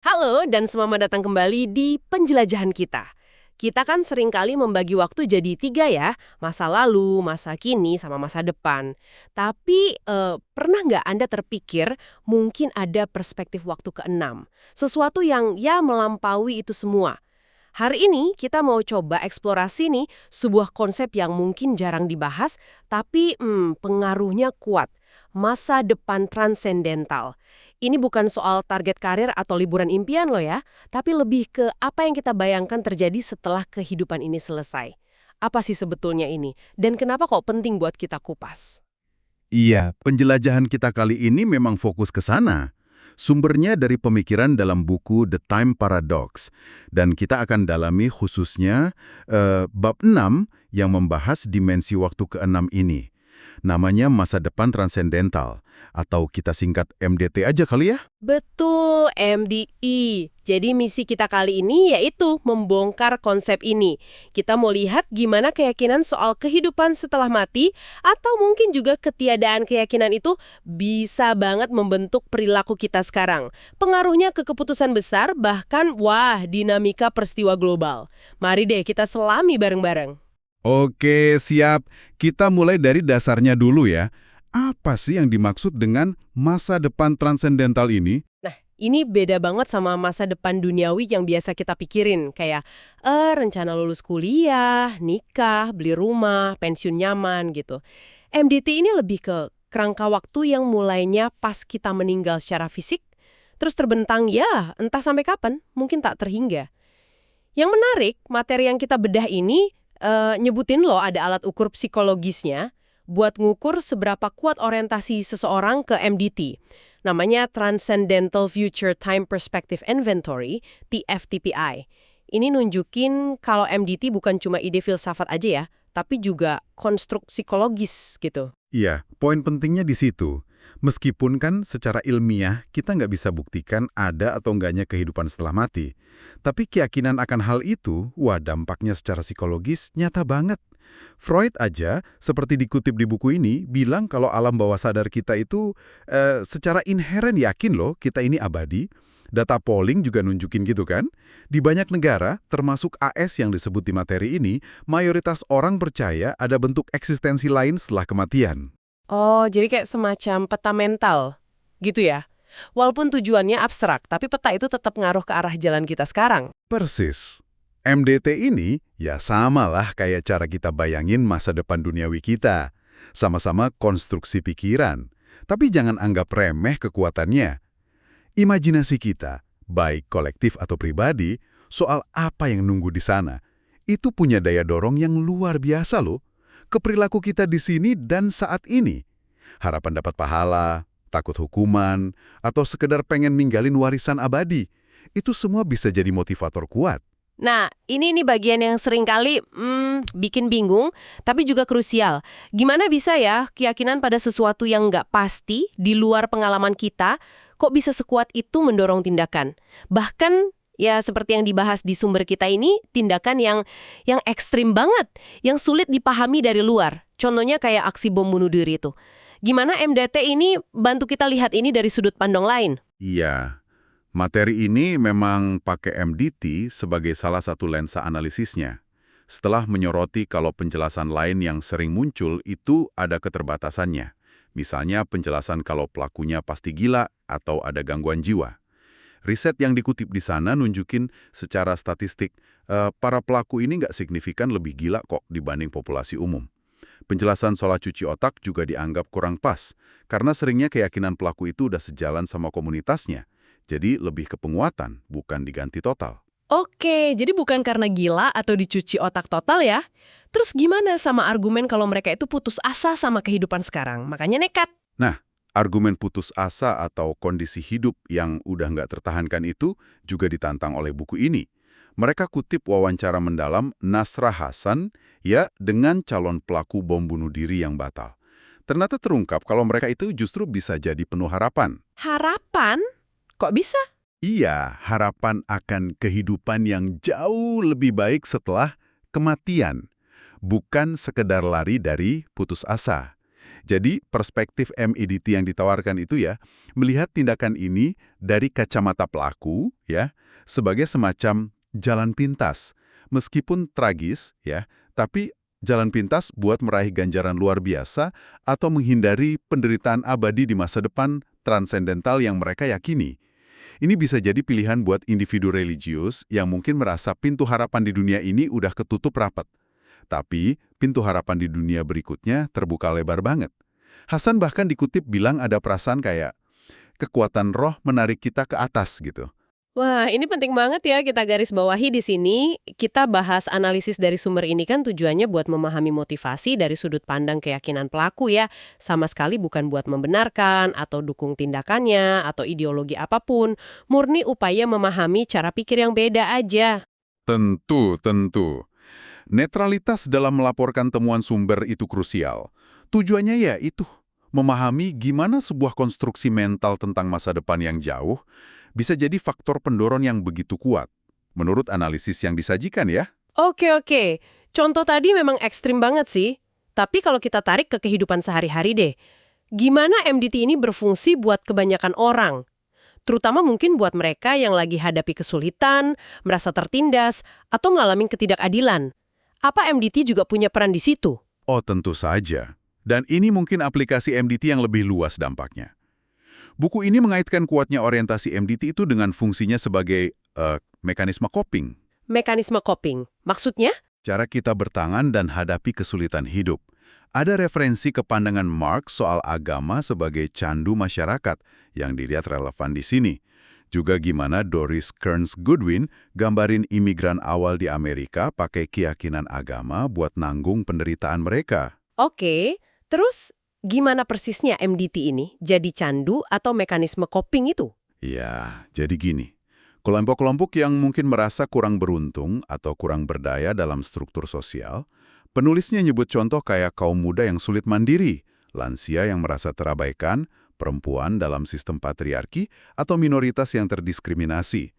Halo dan selamat datang kembali di penjelajahan kita. Kita kan seringkali membagi waktu jadi tiga ya, masa lalu, masa kini, sama masa depan. Tapi pernah nggak Anda terpikir mungkin ada perspektif waktu keenam? Sesuatu yang ya melampaui itu semua. Hari ini kita mau coba eksplorasi nih sebuah konsep yang mungkin jarang dibahas, tapi pengaruhnya kuat. Masa depan transendental. Ini bukan soal target karir atau liburan impian loh ya, tapi lebih ke apa yang kita bayangkan terjadi setelah kehidupan ini selesai. Apa sih sebetulnya ini? Dan kenapa kok penting buat kita kupas? Iya, penjelajahan kita kali ini memang fokus ke sana. Sumbernya dari pemikiran dalam buku The Time Paradox. Dan kita akan dalami khususnya bab 6 yang membahas dimensi waktu keenam ini. Namanya masa depan transendental, atau kita singkat MDT aja kali ya? Betul, MDE. Jadi misi kita kali ini yaitu membongkar konsep ini. Kita mau lihat gimana keyakinan soal kehidupan setelah mati atau mungkin juga ketiadaan keyakinan itu bisa banget membentuk perilaku kita sekarang. Pengaruhnya ke keputusan besar bahkan dinamika peristiwa global. Mari deh kita selami bareng-bareng. Oke, siap. Kita mulai dari dasarnya dulu ya. Apa sih yang dimaksud dengan masa depan transendental ini? Nah, ini beda banget sama masa depan duniawi yang biasa kita pikirin. Kayak, rencana lulus kuliah, nikah, beli rumah, pensiun nyaman gitu. MDT ini lebih ke kerangka waktu yang mulainya pas kita meninggal secara fisik, terus terbentang ya entah sampai kapan, mungkin tak terhingga. Yang menarik, materi yang kita bedah ini nyebutin loh ada alat ukur psikologisnya buat ngukur seberapa kuat orientasi seseorang ke MDT. Namanya Transcendental Future Time Perspective Inventory, TFTPI. Ini nunjukin kalau MDT bukan cuma ide filsafat aja ya, tapi juga konstruk psikologis gitu. Iya, poin pentingnya di situ. Meskipun kan secara ilmiah kita nggak bisa buktikan ada atau enggaknya kehidupan setelah mati. Tapi keyakinan akan hal itu, dampaknya secara psikologis nyata banget. Freud aja, seperti dikutip di buku ini, bilang kalau alam bawah sadar kita itu secara inheren yakin loh kita ini abadi. Data polling juga nunjukin gitu kan. Di banyak negara, termasuk AS yang disebut di materi ini, mayoritas orang percaya ada bentuk eksistensi lain setelah kematian. Oh, jadi kayak semacam peta mental gitu ya? Walaupun tujuannya abstrak, tapi peta itu tetap ngaruh ke arah jalan kita sekarang. Persis. MDT ini ya samalah kayak cara kita bayangin masa depan duniawi kita. Sama-sama konstruksi pikiran. Tapi jangan anggap remeh kekuatannya. Imajinasi kita, baik kolektif atau pribadi, soal apa yang nunggu di sana, itu punya daya dorong yang luar biasa loh. Ke perilaku kita di sini dan saat ini. Harapan dapat pahala, takut hukuman, atau sekedar pengen ninggalin warisan abadi. Itu semua bisa jadi motivator kuat. Nah, ini nih bagian yang seringkali bikin bingung, tapi juga krusial. Gimana bisa ya keyakinan pada sesuatu yang nggak pasti di luar pengalaman kita, kok bisa sekuat itu mendorong tindakan? Bahkan ya seperti yang dibahas di sumber kita ini, tindakan yang ekstrim banget, yang sulit dipahami dari luar. Contohnya kayak aksi bom bunuh diri itu. Gimana MDT ini bantu kita lihat ini dari sudut pandang lain? Iya, materi ini memang pakai MDT sebagai salah satu lensa analisisnya. Setelah menyoroti kalau penjelasan lain yang sering muncul itu ada keterbatasannya. Misalnya penjelasan kalau pelakunya pasti gila atau ada gangguan jiwa. Riset yang dikutip di sana nunjukin secara statistik, para pelaku ini nggak signifikan lebih gila kok dibanding populasi umum. Penjelasan soal cuci otak juga dianggap kurang pas, karena seringnya keyakinan pelaku itu udah sejalan sama komunitasnya. Jadi lebih ke penguatan, bukan diganti total. Oke, jadi bukan karena gila atau dicuci otak total ya? Terus gimana sama argumen kalau mereka itu putus asa sama kehidupan sekarang, makanya nekat? Nah, argumen putus asa atau kondisi hidup yang udah nggak tertahankan itu juga ditantang oleh buku ini. Mereka kutip wawancara mendalam Nasra Hasan ya dengan calon pelaku bom bunuh diri yang batal. Ternyata terungkap kalau mereka itu justru bisa jadi penuh harapan. Harapan? Kok bisa? Iya, harapan akan kehidupan yang jauh lebih baik setelah kematian. Bukan sekedar lari dari putus asa. Jadi perspektif MEDT yang ditawarkan itu ya, melihat tindakan ini dari kacamata pelaku ya, sebagai semacam jalan pintas. Meskipun tragis ya, tapi jalan pintas buat meraih ganjaran luar biasa atau menghindari penderitaan abadi di masa depan transendental yang mereka yakini. Ini bisa jadi pilihan buat individu religius yang mungkin merasa pintu harapan di dunia ini udah ketutup rapat. Tapi, pintu harapan di dunia berikutnya terbuka lebar banget. Hasan bahkan dikutip bilang ada perasaan kayak, kekuatan roh menarik kita ke atas gitu. Wah, ini penting banget ya kita garis bawahi di sini. Kita bahas analisis dari sumber ini kan tujuannya buat memahami motivasi dari sudut pandang keyakinan pelaku ya. Sama sekali bukan buat membenarkan atau dukung tindakannya atau ideologi apapun. Murni upaya memahami cara pikir yang beda aja. Tentu. Netralitas dalam melaporkan temuan sumber itu krusial. Tujuannya ya itu, memahami gimana sebuah konstruksi mental tentang masa depan yang jauh bisa jadi faktor pendorong yang begitu kuat, menurut analisis yang disajikan ya. Oke. Contoh tadi memang ekstrim banget sih. Tapi kalau kita tarik ke kehidupan sehari-hari deh, gimana MDT ini berfungsi buat kebanyakan orang? Terutama mungkin buat mereka yang lagi hadapi kesulitan, merasa tertindas, atau ngalamin ketidakadilan. Apa MDT juga punya peran di situ? Oh tentu saja. Dan ini mungkin aplikasi MDT yang lebih luas dampaknya. Buku ini mengaitkan kuatnya orientasi MDT itu dengan fungsinya sebagai mekanisme coping. Mekanisme coping. Maksudnya? Cara kita bertahan dan hadapi kesulitan hidup. Ada referensi ke pandangan Marx soal agama sebagai candu masyarakat yang dilihat relevan di sini. Juga gimana Doris Kearns Goodwin gambarin imigran awal di Amerika pakai keyakinan agama buat nanggung penderitaan mereka. Oke, terus gimana persisnya MDT ini? Jadi candu atau mekanisme coping itu? Ya, jadi gini. Kelompok-kelompok yang mungkin merasa kurang beruntung atau kurang berdaya dalam struktur sosial, penulisnya nyebut contoh kayak kaum muda yang sulit mandiri, lansia yang merasa terabaikan, perempuan dalam sistem patriarki, atau minoritas yang terdiskriminasi.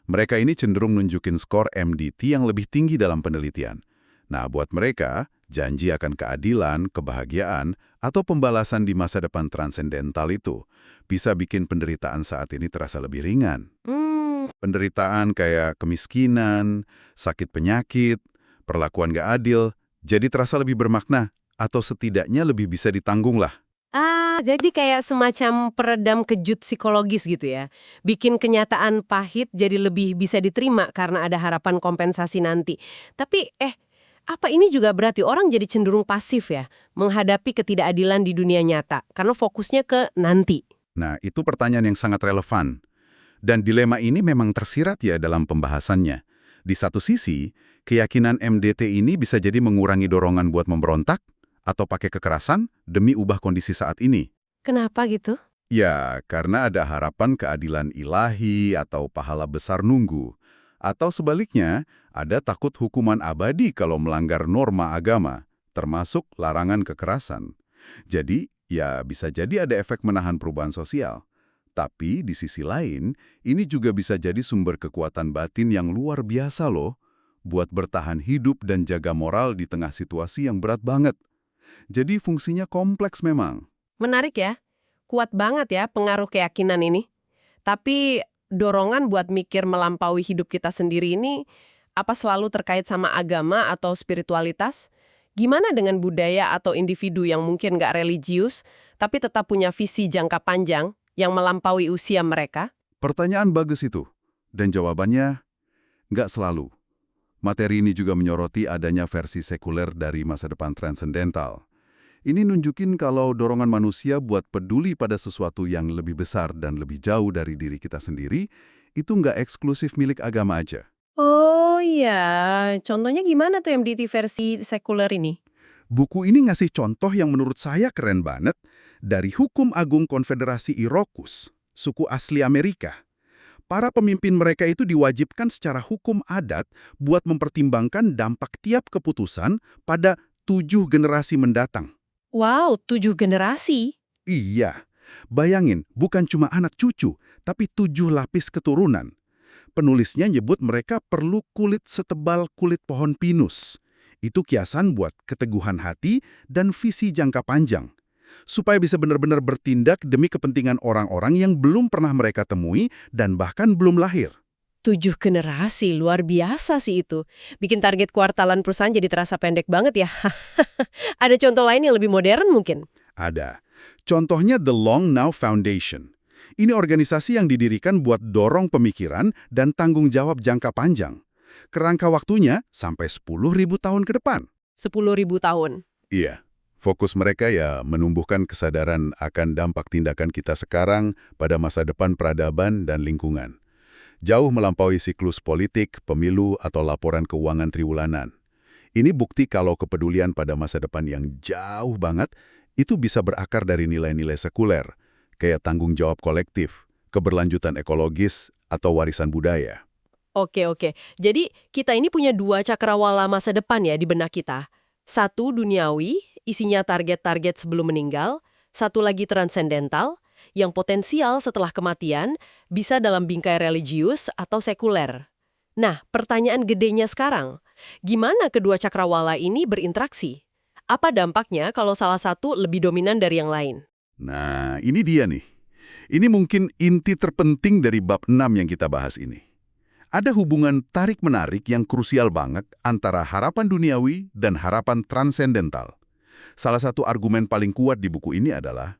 Mereka ini cenderung nunjukin skor MDT yang lebih tinggi dalam penelitian. Nah, buat mereka, janji akan keadilan, kebahagiaan, atau pembalasan di masa depan transendental itu bisa bikin penderitaan saat ini terasa lebih ringan. Penderitaan kayak kemiskinan, sakit penyakit, perlakuan gak adil, jadi terasa lebih bermakna, atau setidaknya lebih bisa ditanggung lah. Jadi kayak semacam peredam kejut psikologis gitu ya. Bikin kenyataan pahit jadi lebih bisa diterima karena ada harapan kompensasi nanti. Tapi, apa ini juga berarti orang jadi cenderung pasif ya? Menghadapi ketidakadilan di dunia nyata, karena fokusnya ke nanti. Nah, itu pertanyaan yang sangat relevan. Dan dilema ini memang tersirat ya dalam pembahasannya. Di satu sisi, keyakinan MDT ini bisa jadi mengurangi dorongan buat memberontak atau pakai kekerasan demi ubah kondisi saat ini. Kenapa gitu? Ya, karena ada harapan keadilan ilahi atau pahala besar nunggu. Atau sebaliknya, ada takut hukuman abadi kalau melanggar norma agama, termasuk larangan kekerasan. Jadi, ya bisa jadi ada efek menahan perubahan sosial. Tapi di sisi lain, ini juga bisa jadi sumber kekuatan batin yang luar biasa loh, buat bertahan hidup dan jaga moral di tengah situasi yang berat banget. Jadi fungsinya kompleks memang. Menarik ya. Kuat banget ya pengaruh keyakinan ini. Tapi dorongan buat mikir melampaui hidup kita sendiri ini, apa selalu terkait sama agama atau spiritualitas? Gimana dengan budaya atau individu yang mungkin nggak religius, tapi tetap punya visi jangka panjang yang melampaui usia mereka? Pertanyaan bagus itu. Dan jawabannya, nggak selalu. Materi ini juga menyoroti adanya versi sekuler dari masa depan transendental. Ini nunjukin kalau dorongan manusia buat peduli pada sesuatu yang lebih besar dan lebih jauh dari diri kita sendiri, itu nggak eksklusif milik agama aja. Oh iya, contohnya gimana tuh MDT versi sekuler ini? Buku ini ngasih contoh yang menurut saya keren banget dari Hukum Agung Konfederasi Iroquois, suku asli Amerika. Para pemimpin mereka itu diwajibkan secara hukum adat buat mempertimbangkan dampak tiap keputusan pada 7 generasi mendatang. Wow, 7 generasi? Iya, bayangin bukan cuma anak cucu, tapi 7 lapis keturunan. Penulisnya nyebut mereka perlu kulit setebal kulit pohon pinus. Itu kiasan buat keteguhan hati dan visi jangka panjang. Supaya bisa benar-benar bertindak demi kepentingan orang-orang yang belum pernah mereka temui dan bahkan belum lahir. 7 generasi, luar biasa sih itu. Bikin target kuartalan perusahaan jadi terasa pendek banget ya. Ada contoh lain yang lebih modern mungkin? Ada. Contohnya The Long Now Foundation. Ini organisasi yang didirikan buat dorong pemikiran dan tanggung jawab jangka panjang. Kerangka waktunya sampai 10.000 tahun ke depan. 10.000 tahun. Iya. Fokus mereka ya menumbuhkan kesadaran akan dampak tindakan kita sekarang pada masa depan peradaban dan lingkungan. Jauh melampaui siklus politik, pemilu, atau laporan keuangan triwulanan. Ini bukti kalau kepedulian pada masa depan yang jauh banget itu bisa berakar dari nilai-nilai sekuler, kayak tanggung jawab kolektif, keberlanjutan ekologis, atau warisan budaya. Oke. Jadi kita ini punya 2 cakrawala masa depan ya di benak kita. Satu duniawi, isinya target-target sebelum meninggal. Satu lagi transendental, yang potensial setelah kematian bisa dalam bingkai religius atau sekuler. Nah, pertanyaan gedenya sekarang, gimana kedua cakrawala ini berinteraksi? Apa dampaknya kalau salah satu lebih dominan dari yang lain? Nah, ini dia nih. Ini mungkin inti terpenting dari bab 6 yang kita bahas ini. Ada hubungan tarik-menarik yang krusial banget antara harapan duniawi dan harapan transendental. Salah satu argumen paling kuat di buku ini adalah,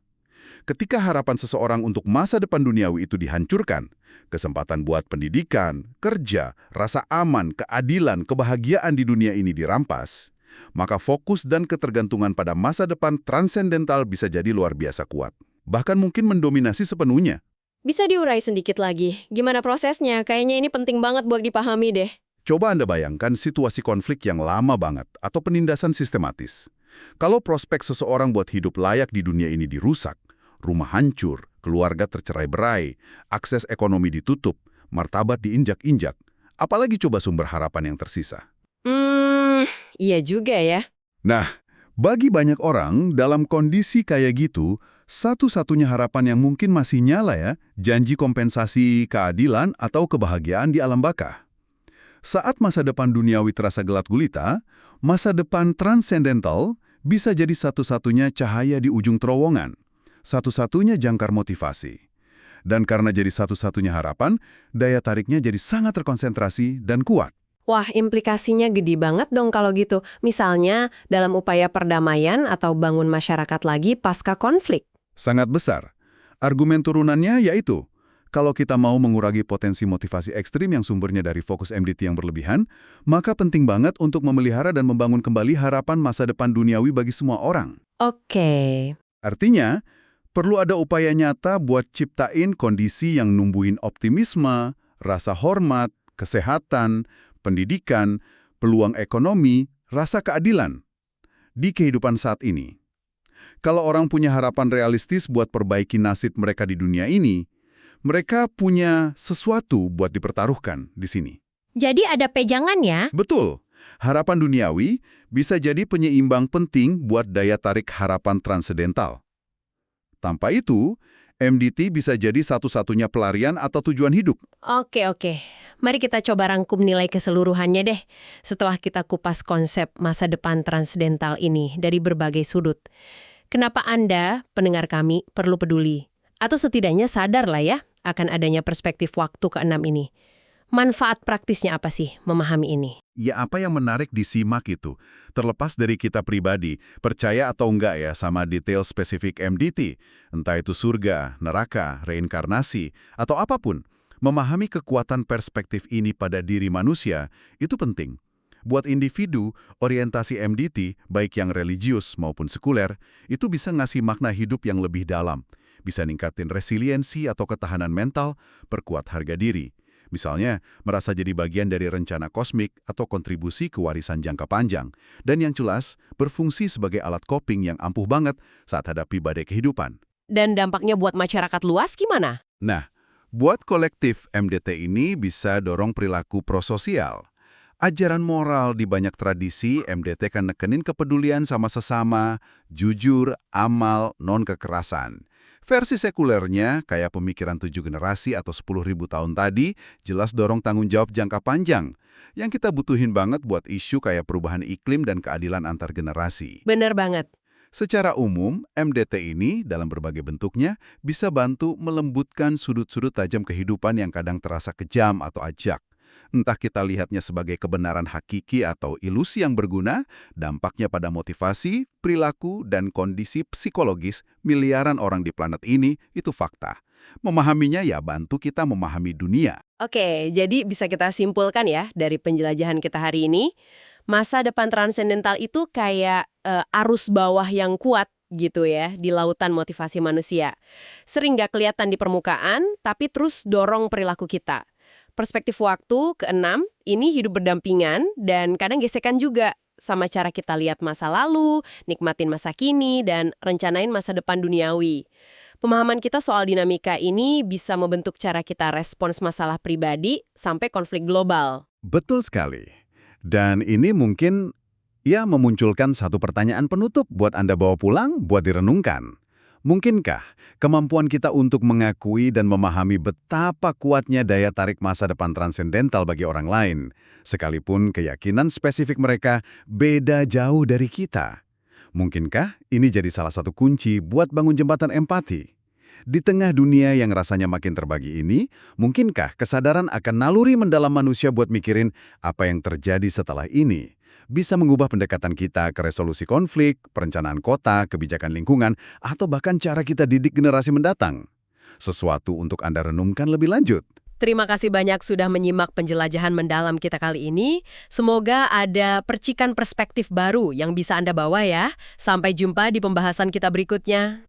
ketika harapan seseorang untuk masa depan duniawi itu dihancurkan, kesempatan buat pendidikan, kerja, rasa aman, keadilan, kebahagiaan di dunia ini dirampas, maka fokus dan ketergantungan pada masa depan transendental bisa jadi luar biasa kuat. Bahkan mungkin mendominasi sepenuhnya. Bisa diurai sedikit lagi? Gimana prosesnya? Kayaknya ini penting banget buat dipahami deh. Coba Anda bayangkan situasi konflik yang lama banget atau penindasan sistematis. Kalau prospek seseorang buat hidup layak di dunia ini dirusak, rumah hancur, keluarga tercerai-berai, akses ekonomi ditutup, martabat diinjak-injak, apalagi coba sumber harapan yang tersisa. Iya juga ya. Nah, bagi banyak orang dalam kondisi kayak gitu, satu-satunya harapan yang mungkin masih nyala ya, janji kompensasi keadilan atau kebahagiaan di alam baka. Saat masa depan duniawi terasa gelap gulita, masa depan transendental bisa jadi satu-satunya cahaya di ujung terowongan, satu-satunya jangkar motivasi. Dan karena jadi satu-satunya harapan, daya tariknya jadi sangat terkonsentrasi dan kuat. Wah, implikasinya gede banget dong kalau gitu. Misalnya, dalam upaya perdamaian atau bangun masyarakat lagi pasca konflik. Sangat besar. Argumen turunannya yaitu, kalau kita mau mengurangi potensi motivasi ekstrim yang sumbernya dari fokus MDT yang berlebihan, maka penting banget untuk memelihara dan membangun kembali harapan masa depan duniawi bagi semua orang. Oke. Artinya, perlu ada upaya nyata buat ciptain kondisi yang numbuhin optimisme, rasa hormat, kesehatan, pendidikan, peluang ekonomi, rasa keadilan di kehidupan saat ini. Kalau orang punya harapan realistis buat perbaiki nasib mereka di dunia ini, mereka punya sesuatu buat dipertaruhkan di sini. Jadi ada pegangan ya? Betul. Harapan duniawi bisa jadi penyeimbang penting buat daya tarik harapan transendental. Tanpa itu, MDT bisa jadi satu-satunya pelarian atau tujuan hidup. Oke. Mari kita coba rangkum nilai keseluruhannya deh. Setelah kita kupas konsep masa depan transendental ini dari berbagai sudut. Kenapa Anda, pendengar kami, perlu peduli? Atau setidaknya sadar lah ya akan adanya perspektif waktu ke-6 ini. Manfaat praktisnya apa sih memahami ini? Ya apa yang menarik disimak itu, terlepas dari kita pribadi, percaya atau enggak ya sama detail spesifik MDT, entah itu surga, neraka, reinkarnasi, atau apapun, memahami kekuatan perspektif ini pada diri manusia, itu penting. Buat individu, orientasi MDT, baik yang religius maupun sekuler, itu bisa ngasih makna hidup yang lebih dalam, bisa ningkatin resiliensi atau ketahanan mental, perkuat harga diri. Misalnya, merasa jadi bagian dari rencana kosmik atau kontribusi ke warisan jangka panjang. Dan yang jelas, berfungsi sebagai alat coping yang ampuh banget saat hadapi badai kehidupan. Dan dampaknya buat masyarakat luas gimana? Nah, buat kolektif MDT ini bisa dorong perilaku prososial. Ajaran moral di banyak tradisi, MDT kan nekenin kepedulian sama sesama, jujur, amal, non-kekerasan. Versi sekulernya, kayak pemikiran 7 generasi atau 10.000 tahun tadi, jelas dorong tanggung jawab jangka panjang. yang kita butuhin banget buat isu kayak perubahan iklim dan keadilan antar generasi. Bener banget. Secara umum, MDT ini dalam berbagai bentuknya bisa bantu melembutkan sudut-sudut tajam kehidupan yang kadang terasa kejam atau ajak. Entah kita lihatnya sebagai kebenaran hakiki atau ilusi yang berguna, dampaknya pada motivasi, perilaku, dan kondisi psikologis miliaran orang di planet ini itu fakta. Memahaminya ya bantu kita memahami dunia. Oke, jadi bisa kita simpulkan ya dari penjelajahan kita hari ini, masa depan transendental itu kayak arus bawah yang kuat gitu ya di lautan motivasi manusia. Sering nggak kelihatan di permukaan, tapi terus dorong perilaku kita. Perspektif waktu keenam, ini hidup berdampingan dan kadang gesekan juga sama cara kita lihat masa lalu, nikmatin masa kini, dan rencanain masa depan duniawi. Pemahaman kita soal dinamika ini bisa membentuk cara kita respons masalah pribadi sampai konflik global. Betul sekali. Dan ini mungkin memunculkan satu pertanyaan penutup buat Anda bawa pulang, buat direnungkan. Mungkinkah kemampuan kita untuk mengakui dan memahami betapa kuatnya daya tarik masa depan transendental bagi orang lain, sekalipun keyakinan spesifik mereka beda jauh dari kita? Mungkinkah ini jadi salah satu kunci buat bangun jembatan empati? Di tengah dunia yang rasanya makin terbagi ini, mungkinkah kesadaran akan naluri mendalam manusia buat mikirin apa yang terjadi setelah ini bisa mengubah pendekatan kita ke resolusi konflik, perencanaan kota, kebijakan lingkungan, atau bahkan cara kita didik generasi mendatang? Sesuatu untuk Anda renungkan lebih lanjut. Terima kasih banyak sudah menyimak penjelajahan mendalam kita kali ini. Semoga ada percikan perspektif baru yang bisa Anda bawa ya. Sampai jumpa di pembahasan kita berikutnya.